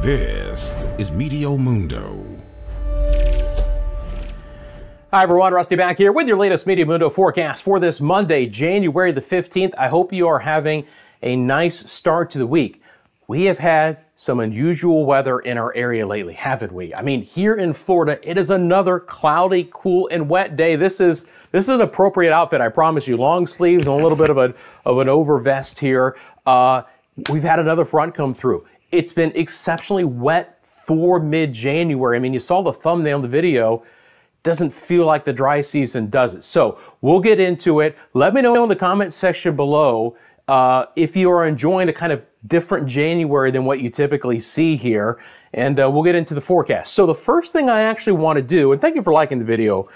This is Meteo Mundo. Hi everyone, Rusty back here with your latest Meteo Mundo forecast for this Monday, January the 15th. I hope you are having a nice start to the week. We have had some unusual weather in our area lately, haven't we? I mean, here in Florida, it is another cloudy, cool, and wet day. This is an appropriate outfit, I promise you. Long sleeves and a little bit of an over vest here. We've had another front come through. It's been exceptionally wet for mid-January. I mean, you saw the thumbnail of the video. Doesn't feel like the dry season, does it? So we'll get into it. Let me know in the comment section below if you are enjoying the kind of different January than what you typically see here, and we'll get into the forecast. So the first thing I actually want to do, and thank you for liking the video,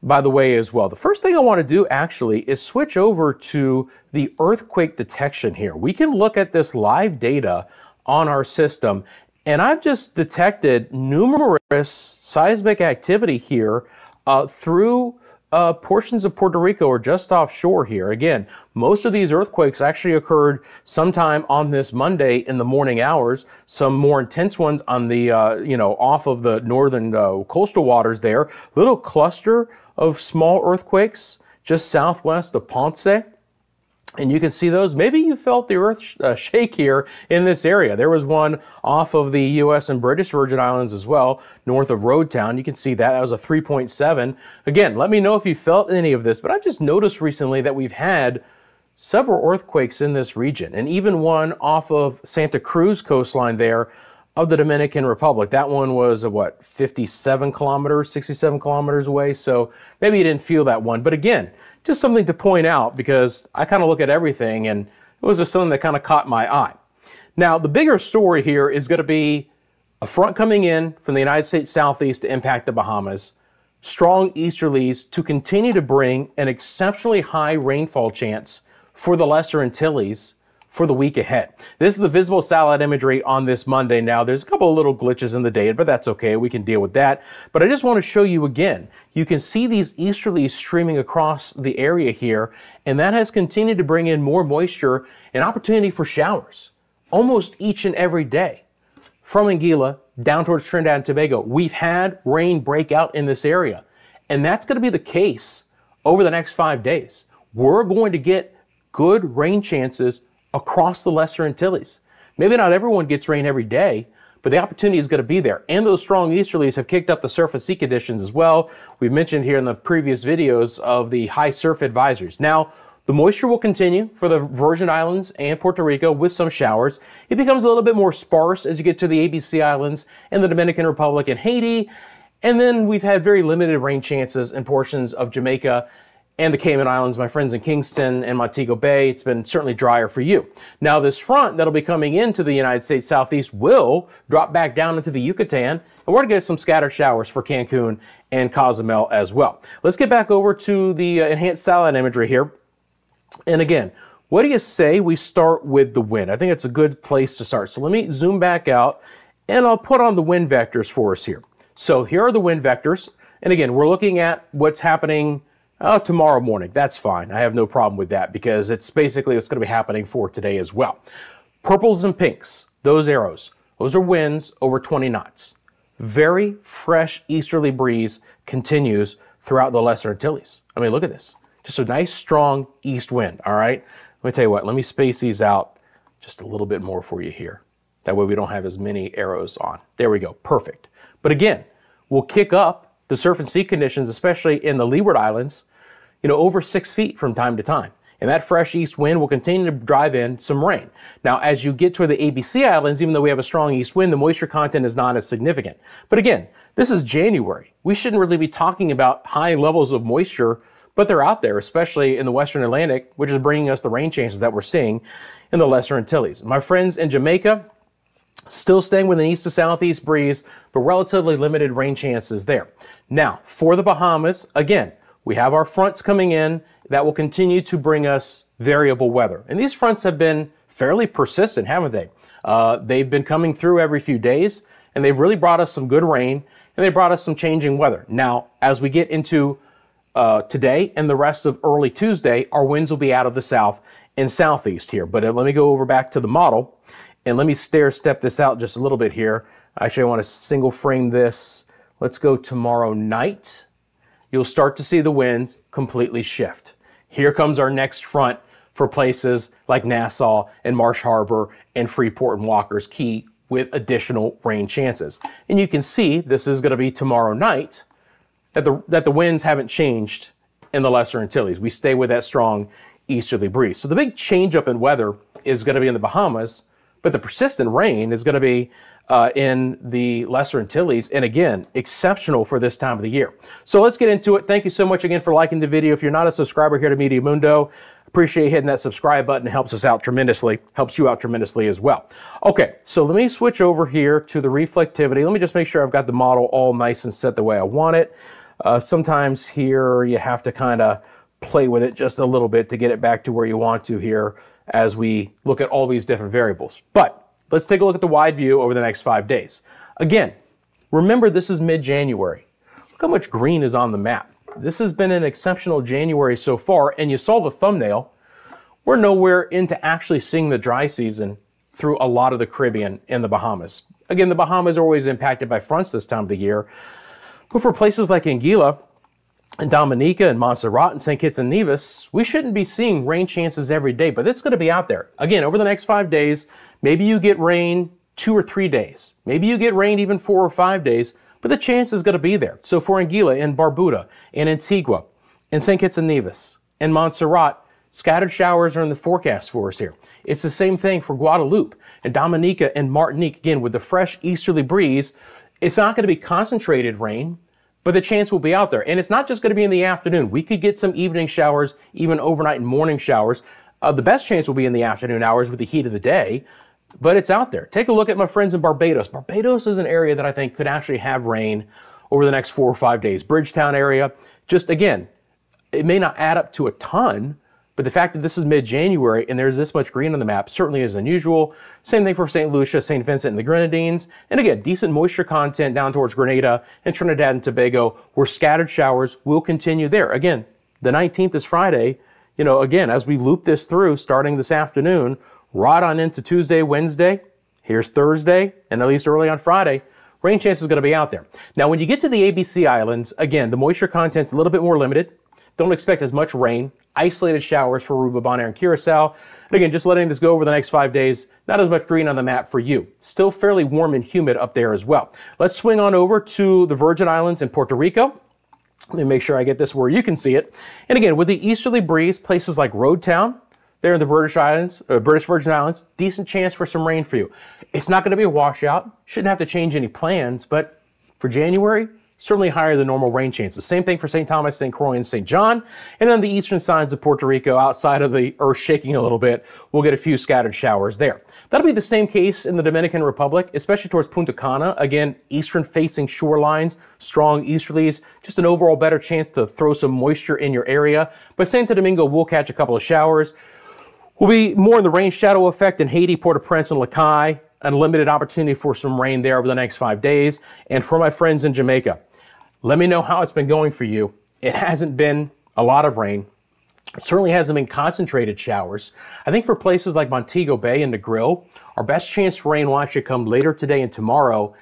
by the way, as well. The first thing I want to do actually is switch over to the earthquake detection here. We can look at this live data on our system, and I've just detected numerous seismic activity here through portions of Puerto Rico or just offshore here. Again, most of these earthquakes actually occurred sometime on this Monday in the morning hours. Some more intense ones on the, off of the northern coastal waters there. Little cluster of small earthquakes just southwest of Ponce. And you can see those. Maybe you felt the earth shake here in this area. There was one off of the U.S. and British Virgin Islands as well, north of Roadtown. You can see that. That was a 3.7. Again, let me know if you felt any of this, but I've just noticed recently that we've had several earthquakes in this region, and even one off of Santa Cruz coastline there of the Dominican Republic. That one was, 57 kilometers, 67 kilometers away, so maybe you didn't feel that one. But again, just something to point out because I kind of look at everything, and it was just something that kind of caught my eye. Now, the bigger story here is going to be a front coming in from the United States Southeast to impact the Bahamas, strong easterlies to continue to bring an exceptionally high rainfall chance for the Lesser Antilles for the week ahead. This is the visible satellite imagery on this Monday. Now, there's a couple of little glitches in the data, but that's okay. We can deal with that. But I just want to show you again, you can see these easterlies streaming across the area here, and that has continued to bring in more moisture and opportunity for showers almost each and every day. From Anguilla down towards Trinidad and Tobago, we've had rain break out in this area, and that's going to be the case over the next 5 days. We're going to get good rain chances across the Lesser Antilles. Maybe not everyone gets rain every day, but the opportunity is going to be there. And those strong easterlies have kicked up the surface sea conditions as well. We've mentioned here in the previous videos of the high surf advisories. Now, the moisture will continue for the Virgin Islands and Puerto Rico with some showers. It becomes a little bit more sparse as you get to the ABC Islands and the Dominican Republic and Haiti. And then we've had very limited rain chances in portions of Jamaica and the Cayman Islands, my friends in Kingston and Montego Bay. It's been certainly drier for you. Now, this front that'll be coming into the United States Southeast will drop back down into the Yucatan, and we're gonna get some scattered showers for Cancun and Cozumel as well. Let's get back over to the enhanced satellite imagery here. And again, what do you say we start with the wind? I think it's a good place to start. So let me zoom back out, and I'll put on the wind vectors for us here. So here are the wind vectors. And again, we're looking at what's happening tomorrow morning. That's fine. I have no problem with that because it's basically what's going to be happening for today as well. Purples and pinks, those arrows, those are winds over 20 knots. Very fresh easterly breeze continues throughout the Lesser Antilles. I mean, look at this. Just a nice, strong east wind, all right? Let me tell you what, let me space these out just a little bit more for you here. That way we don't have as many arrows on. There we go, perfect. But again, we'll kick up the surf and sea conditions, especially in the Leeward Islands, over 6 feet from time to time. And that fresh east wind will continue to drive in some rain. Now, as you get to the ABC Islands, even though we have a strong east wind, the moisture content is not as significant. But again, this is January. We shouldn't really be talking about high levels of moisture, but they're out there, especially in the Western Atlantic, which is bringing us the rain chances that we're seeing in the Lesser Antilles. My friends in Jamaica, still staying with an east to southeast breeze, but relatively limited rain chances there. Now, for the Bahamas, again, we have our fronts coming in that will continue to bring us variable weather. And these fronts have been fairly persistent, haven't they? They've been coming through every few days, and they've really brought us some good rain, and they brought us some changing weather. Now, as we get into today and the rest of early Tuesday, our winds will be out of the south and southeast here. But let me go over back to the model. And let me stair step this out just a little bit here. Actually, I want to single frame this. Let's go tomorrow night. You'll start to see the winds completely shift. Here comes our next front for places like Nassau and Marsh Harbor and Freeport and Walker's Key with additional rain chances. And you can see this is going to be tomorrow night that the winds haven't changed in the Lesser Antilles. We stay with that strong easterly breeze. So the big change up in weather is going to be in the Bahamas, but the persistent rain is going to be in the Lesser Antilles, and again, exceptional for this time of the year. So let's get into it. Thank you so much again for liking the video. If you're not a subscriber here to Meteo Mundo, appreciate hitting that subscribe button. It helps us out tremendously, helps you out tremendously as well. Okay, so let me switch over here to the reflectivity. Let me just make sure I've got the model all nice and set the way I want it. Sometimes here you have to kind of play with it just a little bit to get it back to where you want to here as we look at all these different variables. But let's take a look at the wide view over the next 5 days. Again, remember this is mid-January. Look how much green is on the map. This has been an exceptional January so far, and you saw the thumbnail. We're nowhere into actually seeing the dry season through a lot of the Caribbean and the Bahamas. Again, the Bahamas are always impacted by fronts this time of the year. But for places like Anguilla and Dominica and Montserrat and St. Kitts and Nevis, we shouldn't be seeing rain chances every day, but it's going to be out there. Again, over the next 5 days, maybe you get rain 2 or 3 days. Maybe you get rain even 4 or 5 days, but the chance is going to be there. So for Anguilla and Barbuda and Antigua and St. Kitts and Nevis and Montserrat, scattered showers are in the forecast for us here. It's the same thing for Guadeloupe and Dominica and Martinique. Again, with the fresh easterly breeze, it's not going to be concentrated rain, but the chance will be out there. And it's not just going to be in the afternoon. We could get some evening showers, even overnight and morning showers. The best chance will be in the afternoon hours with the heat of the day, but it's out there. Take a look at my friends in Barbados. Barbados is an area that I think could actually have rain over the next 4 or 5 days. Bridgetown area, just again, it may not add up to a ton, but the fact that this is mid-January and there's this much green on the map certainly is unusual. Same thing for St. Lucia, St. Vincent and the Grenadines. And again, decent moisture content down towards Grenada and Trinidad and Tobago, where scattered showers will continue there. Again, the 19th is Friday. You know, again, as we loop this through starting this afternoon, right on into Tuesday, Wednesday, here's Thursday, and at least early on Friday, rain chance is going to be out there. Now, when you get to the ABC Islands, again, the moisture content's a little bit more limited. Don't expect as much rain. Isolated showers for Aruba, Bonaire, and Curacao. And again, just letting this go over the next 5 days. Not as much green on the map for you. Still fairly warm and humid up there as well. Let's swing on over to the Virgin Islands and Puerto Rico. Let me make sure I get this where you can see it. And again, with the easterly breeze, places like Road Town, there in the British Virgin Islands, decent chance for some rain for you. It's not going to be a washout. Shouldn't have to change any plans, but for January, certainly higher than normal rain chances. Same thing for St. Thomas, St. Croix, and St. John. And on the eastern sides of Puerto Rico, outside of the earth shaking a little bit, we'll get a few scattered showers there. That'll be the same case in the Dominican Republic, especially towards Punta Cana. Again, eastern-facing shorelines, strong easterlies, just an overall better chance to throw some moisture in your area. But Santo Domingo will catch a couple of showers. We'll be more in the rain shadow effect in Haiti, Port-au-Prince, and Lacaille. Unlimited opportunity for some rain there over the next 5 days. And for my friends in Jamaica, let me know how it's been going for you. It hasn't been a lot of rain. It certainly hasn't been concentrated showers. I think for places like Montego Bay and Negril, our best chance for rain will actually come later today and tomorrow,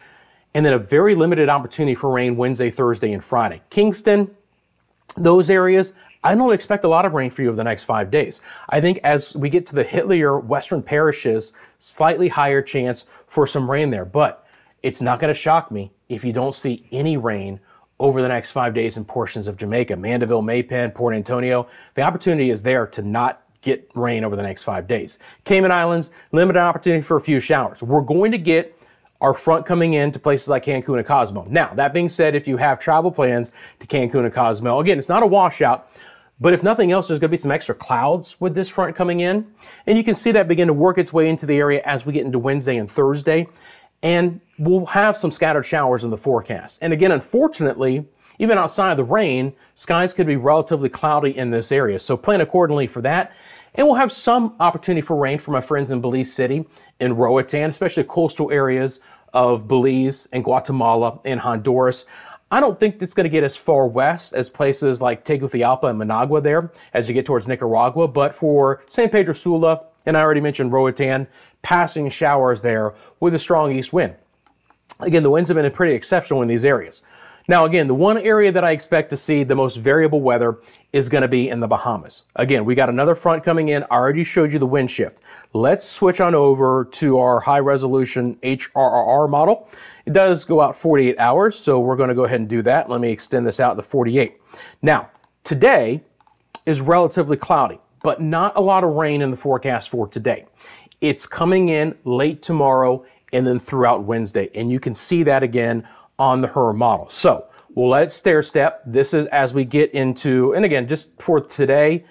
and then a very limited opportunity for rain Wednesday, Thursday, and Friday. Kingston, those areas, I don't expect a lot of rain for you over the next 5 days. I think as we get to the hitlier western parishes, slightly higher chance for some rain there. But it's not going to shock me if you don't see any rain over the next 5 days in portions of Jamaica, Mandeville, Maypen, Port Antonio. The opportunity is there to not get rain over the next 5 days. Cayman Islands, limited opportunity for a few showers. We're going to get our front coming in to places like Cancun and Cozumel. Now, that being said, if you have travel plans to Cancun and Cozumel, again, it's not a washout, but if nothing else, there's going to be some extra clouds with this front coming in. And you can see that begin to work its way into the area as we get into Wednesday and Thursday. And we'll have some scattered showers in the forecast. And again, unfortunately, even outside of the rain, skies could be relatively cloudy in this area. So plan accordingly for that. And we'll have some opportunity for rain for my friends in Belize City and Roatan, especially coastal areas of Belize and Guatemala and Honduras. I don't think it's going to get as far west as places like Tegucigalpa and Managua there as you get towards Nicaragua, but for San Pedro Sula, And I already mentioned Roatan, passing showers there with a strong east wind. Again, the winds have been pretty exceptional in these areas. Now, again, the one area that I expect to see the most variable weather is going to be in the Bahamas. Again, we got another front coming in. I already showed you the wind shift. Let's switch on over to our high resolution HRRR model. It does go out 48 hours, so we're going to go ahead and do that. Let me extend this out to 48. Now, today is relatively cloudy, but not a lot of rain in the forecast for today. It's coming in late tomorrow and then throughout Wednesday, and you can see that again on the HRRR model. So we'll let it stair step. This is as we get into, and again, just for today,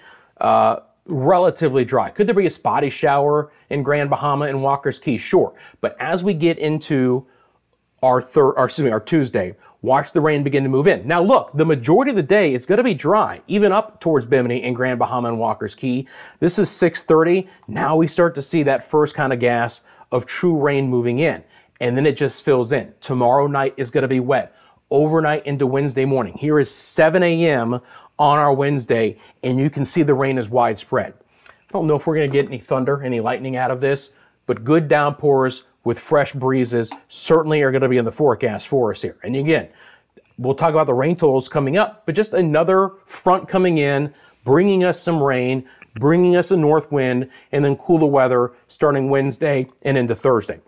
relatively dry. Could there be a spotty shower in Grand Bahama and Walker's Key? Sure. But as we get into our Tuesday, watch the rain begin to move in. Now look, the majority of the day is going to be dry, even up towards Bimini and Grand Bahama and Walker's Key. This is 6:30. Now we start to see that first kind of gasp of true rain moving in. And then it just fills in. Tomorrow night is going to be wet. Overnight into Wednesday morning. Here is 7 a.m. on our Wednesday, and you can see the rain is widespread. I don't know if we're going to get any thunder, any lightning out of this, but good downpours with fresh breezes certainly are going to be in the forecast for us here. And again, we'll talk about the rain totals coming up, but just another front coming in, bringing us some rain, bringing us a north wind, and then cooler weather starting Wednesday and into Thursday.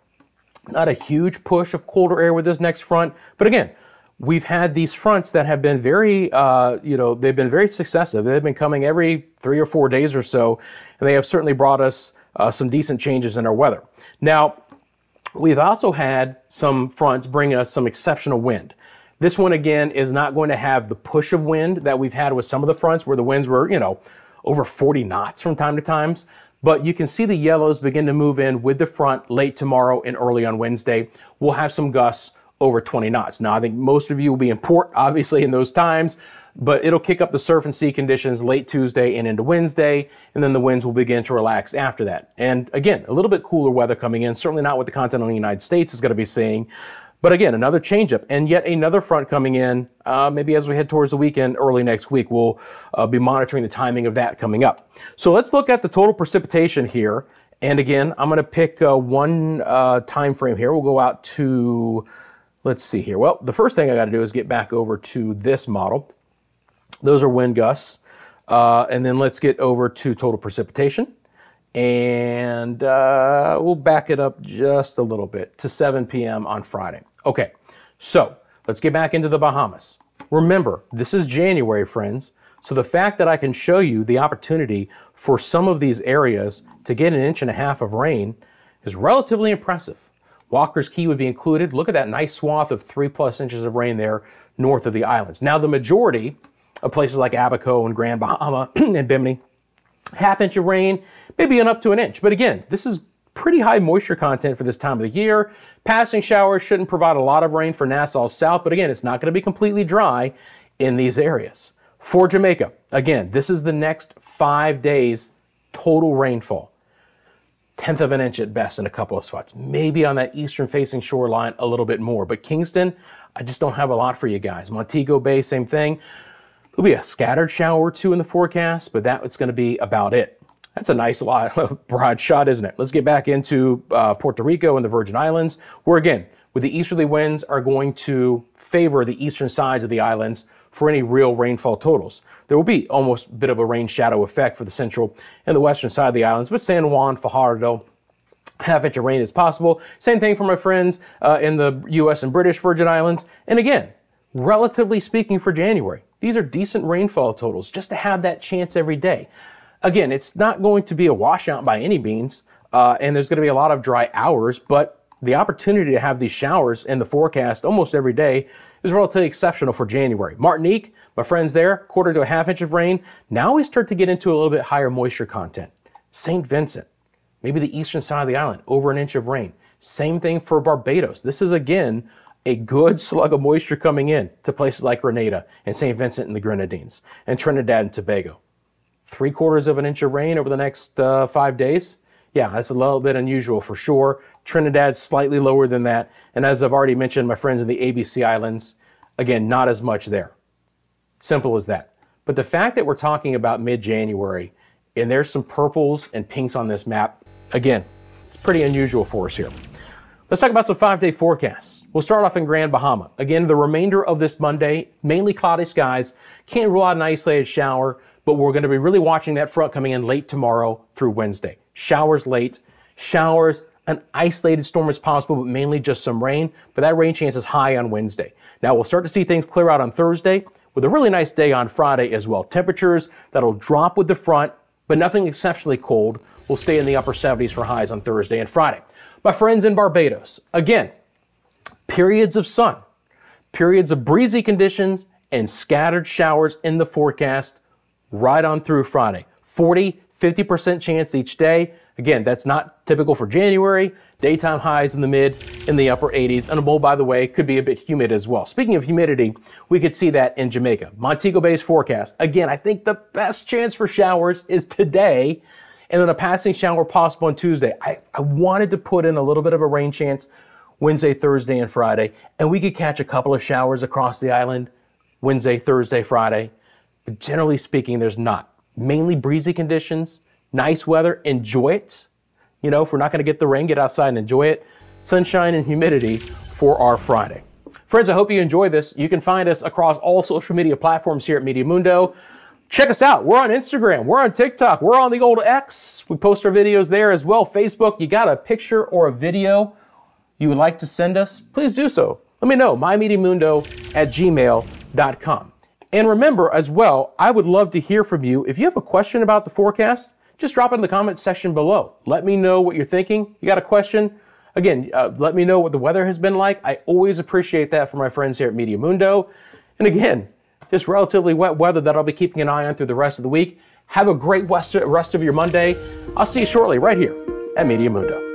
Not a huge push of colder air with this next front, but again, we've had these fronts that have been very, they've been very successive. They've been coming every 3 or 4 days or so, and they have certainly brought us some decent changes in our weather. Now, we've also had some fronts bring us some exceptional wind. This one, again, is not going to have the push of wind that we've had with some of the fronts where the winds were, over 40 knots from time to time. But you can see the yellows begin to move in with the front late tomorrow and early on Wednesday. We'll have some gusts over 20 knots. Now, I think most of you will be in port, obviously, in those times, but it'll kick up the surf and sea conditions late Tuesday and into Wednesday, and then the winds will begin to relax after that. And again, a little bit cooler weather coming in, certainly not what the continental United States is going to be seeing. But again, another changeup and yet another front coming in, maybe as we head towards the weekend, early next week. We'll be monitoring the timing of that coming up. So let's look at the total precipitation here. And again, I'm going to pick one time frame here. We'll go out to, let's see here. Well, the first thing I got to do is get back over to this model. Those are wind gusts. And then let's get over to total precipitation. And we'll back it up just a little bit to 7 p.m. on Friday. Okay, so let's get back into the Bahamas. Remember, this is January, friends. So the fact that I can show you the opportunity for some of these areas to get 1.5 inches of rain is relatively impressive. Walker's Key would be included. Look at that nice swath of 3+ inches of rain there north of the islands. Now, the majority of places like Abaco and Grand Bahama and Bimini, 1/2 inch of rain, maybe up to 1 inch. But again, this is pretty high moisture content for this time of the year. Passing showers shouldn't provide a lot of rain for Nassau South, but again, it's not going to be completely dry in these areas. For Jamaica, again, this is the next 5 days total rainfall. 1/10 of an inch at best in a couple of spots. Maybe on that eastern facing shoreline a little bit more. But Kingston, I just don't have a lot for you guys. Montego Bay, same thing. There'll be a scattered shower or two in the forecast, but that's going to be about it. That's a nice lot of broad shot, isn't it? Let's get back into Puerto Rico and the Virgin Islands, where again, with the easterly winds are going to favor the eastern sides of the islands for any real rainfall totals. There will be almost a bit of a rain shadow effect for the central and the western side of the islands, but San Juan, Fajardo, 1/2 inch of rain is possible. Same thing for my friends in the U.S. and British Virgin Islands. And again, relatively speaking for January, these are decent rainfall totals just to have that chance every day. Again, it's not going to be a washout by any means, and there's going to be a lot of dry hours, but the opportunity to have these showers in the forecast almost every day is relatively exceptional for January. Martinique, my friends there, 1/4 to 1/2 inch of rain. Now we start to get into a little bit higher moisture content. St. Vincent, maybe the eastern side of the island, over 1 inch of rain. Same thing for Barbados. This is, again, a good slug of moisture coming in to places like Grenada and St. Vincent and the Grenadines and Trinidad and Tobago. 3/4 of an inch of rain over the next 5 days. Yeah, that's a little bit unusual for sure. Trinidad's slightly lower than that. And as I've already mentioned, my friends in the ABC Islands, again, not as much there. Simple as that. But the fact that we're talking about mid-January and there's some purples and pinks on this map. Again, it's pretty unusual for us here. Let's talk about some 5-day forecasts. We'll start off in Grand Bahama. Again, the remainder of this Monday, mainly cloudy skies. Can't rule out an isolated shower, but we're going to be really watching that front coming in late tomorrow through Wednesday. Showers late, showers, an isolated storm is possible, but mainly just some rain, but that rain chance is high on Wednesday. Now we'll start to see things clear out on Thursday with a really nice day on Friday as well. Temperatures that'll drop with the front, but nothing exceptionally cold. We'll stay in the upper 70s for highs on Thursday and Friday. My friends in Barbados, again, periods of sun, periods of breezy conditions, and scattered showers in the forecast right on through Friday. 40, 50% chance each day. Again, that's not typical for January. Daytime highs in the upper 80s. And by the way, could be a bit humid as well. Speaking of humidity, we could see that in Jamaica. Montego Bay's forecast. Again, I think the best chance for showers is today, and then a passing shower possible on Tuesday. I wanted to put in a little bit of a rain chance Wednesday, Thursday, and Friday, and we could catch a couple of showers across the island Wednesday, Thursday, Friday. But generally speaking, there's not. Mainly breezy conditions, nice weather, enjoy it. You know, if we're not going to get the rain, get outside and enjoy it. Sunshine and humidity for our Friday. Friends, I hope you enjoy this. You can find us across all social media platforms here at Meteo Mundo. Check us out. We're on Instagram. We're on TikTok. We're on the old X. We post our videos there as well. Facebook, you got a picture or a video you would like to send us? Please do so. Let me know. mymeteomundo@gmail.com. And remember as well, I would love to hear from you. If you have a question about the forecast, just drop it in the comments section below. Let me know what you're thinking. You got a question? Again, let me know what the weather has been like. I always appreciate that from my friends here at Meteo Mundo. And again, this relatively wet weather that I'll be keeping an eye on through the rest of the week. Have a great rest of your Monday. I'll see you shortly right here at Meteo Mundo.